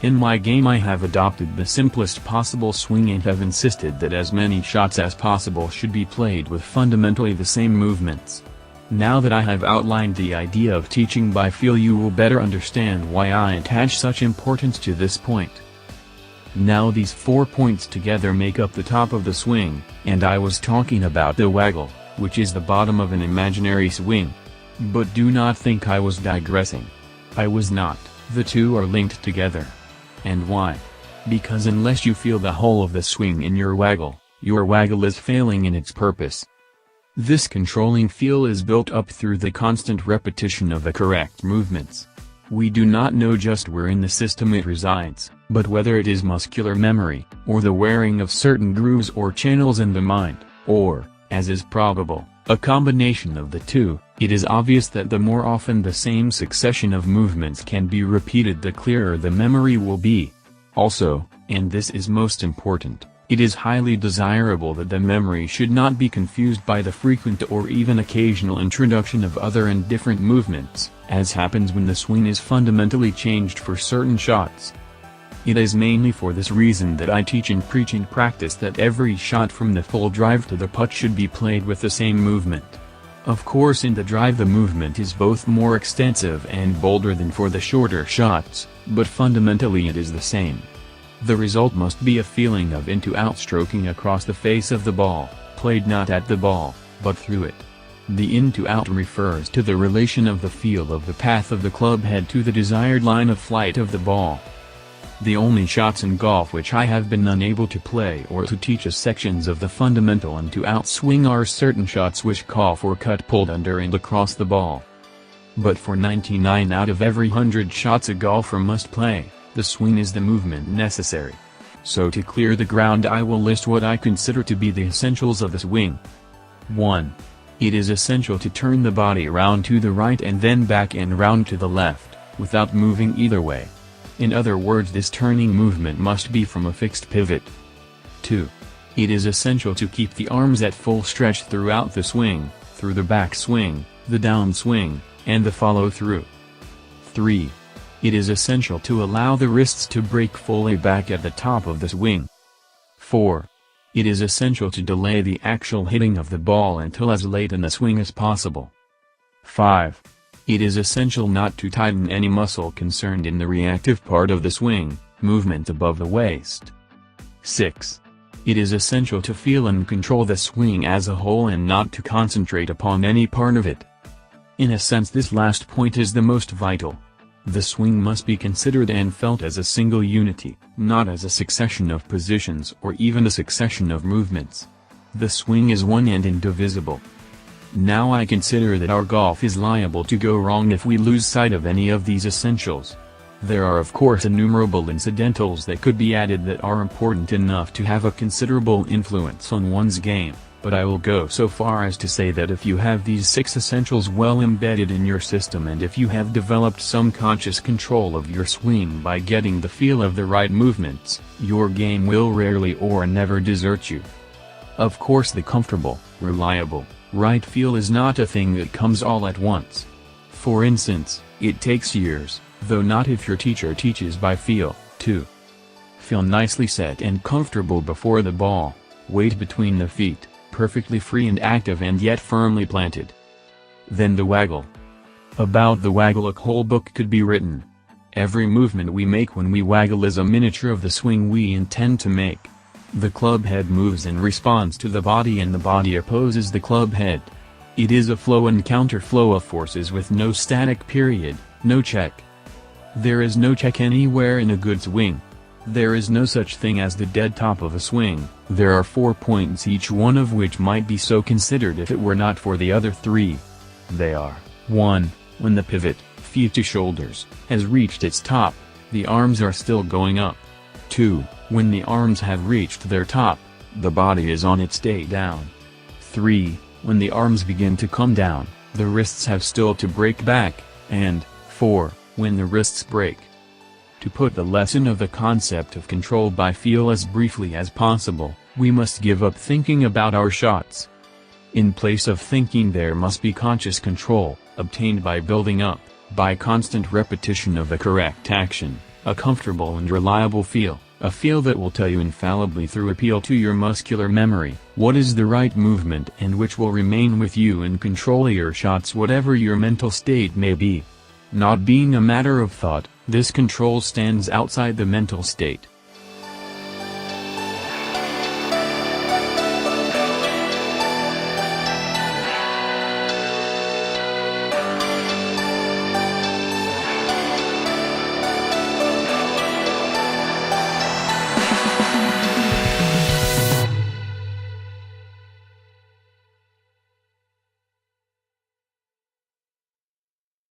In my game I have adopted the simplest possible swing and have insisted that as many shots as possible should be played with fundamentally the same movements. Now that I have outlined the idea of teaching by feel, you will better understand why I attach such importance to this point. Now these 4 points together make up the top of the swing, and I was talking about the waggle, which is the bottom of an imaginary swing. But do not think I was digressing. I was not. The two are linked together. And why? Because unless you feel the whole of the swing in your waggle is failing in its purpose. This controlling feel is built up through the constant repetition of the correct movements. We do not know just where in the system it resides, but whether it is muscular memory, or the wearing of certain grooves or channels in the mind, or, as is probable, a combination of the two, it is obvious that the more often the same succession of movements can be repeated, the clearer the memory will be. Also, and this is most important, it is highly desirable that the memory should not be confused by the frequent or even occasional introduction of other and different movements, as happens when the swing is fundamentally changed for certain shots. It is mainly for this reason that I teach and preach in practice that every shot from the full drive to the putt should be played with the same movement. Of course, in the drive the movement is both more extensive and bolder than for the shorter shots, but fundamentally it is the same. The result must be a feeling of in-to-out stroking across the face of the ball, played not at the ball, but through it. The in-to-out refers to the relation of the feel of the path of the club head to the desired line of flight of the ball. The only shots in golf which I have been unable to play or to teach as sections of the fundamental in-to-out swing are certain shots which call for cut pulled under and across the ball. But for 99 out of every 100 shots a golfer must play, the swing is the movement necessary. So to clear the ground I will list what I consider to be the essentials of the swing. 1. It is essential to turn the body round to the right and then back and round to the left, without moving either way. In other words, this turning movement must be from a fixed pivot. 2. It is essential to keep the arms at full stretch throughout the swing, through the back swing, the down swing, and the follow-through. 3. It is essential to allow the wrists to break fully back at the top of the swing. 4. It is essential to delay the actual hitting of the ball until as late in the swing as possible. 5. It is essential not to tighten any muscle concerned in the reactive part of the swing, movement above the waist. 6. It is essential to feel and control the swing as a whole and not to concentrate upon any part of it. In a sense, this last point is the most vital. The swing must be considered and felt as a single unity, not as a succession of positions or even a succession of movements. The swing is one and indivisible. Now I consider that our golf is liable to go wrong if we lose sight of any of these essentials. There are of course innumerable incidentals that could be added that are important enough to have a considerable influence on one's game, but I will go so far as to say that if you have these 6 essentials well embedded in your system and if you have developed some conscious control of your swing by getting the feel of the right movements, your game will rarely or never desert you. Of course, the comfortable, reliable, right feel is not a thing that comes all at once. For instance, it takes years, though not if your teacher teaches by feel, to feel nicely set and comfortable before the ball, weight between the feet, perfectly free and active and yet firmly planted. Then the waggle. About the waggle a whole book could be written. Every movement we make when we waggle is a miniature of the swing we intend to make. The club head moves in response to the body and the body opposes the club head. It is a flow and counter-flow of forces with no static period, no check. There is no check anywhere in a good swing. There is no such thing as the dead top of a swing. There are 4 points, each one of which might be so considered if it were not for the other 3. They are: 1. When the pivot, feet to shoulders, has reached its top, the arms are still going up. 2. When the arms have reached their top, the body is on its way down. 3. When the arms begin to come down, the wrists have still to break back, and 4. When the wrists break. To put the lesson of the concept of control by feel as briefly as possible, we must give up thinking about our shots. In place of thinking there must be conscious control, obtained by building up, by constant repetition of the correct action, A comfortable and reliable feel, a feel that will tell you infallibly through appeal to your muscular memory, what is the right movement and which will remain with you and control your shots whatever your mental state may be. Not being a matter of thought, this control stands outside the mental state.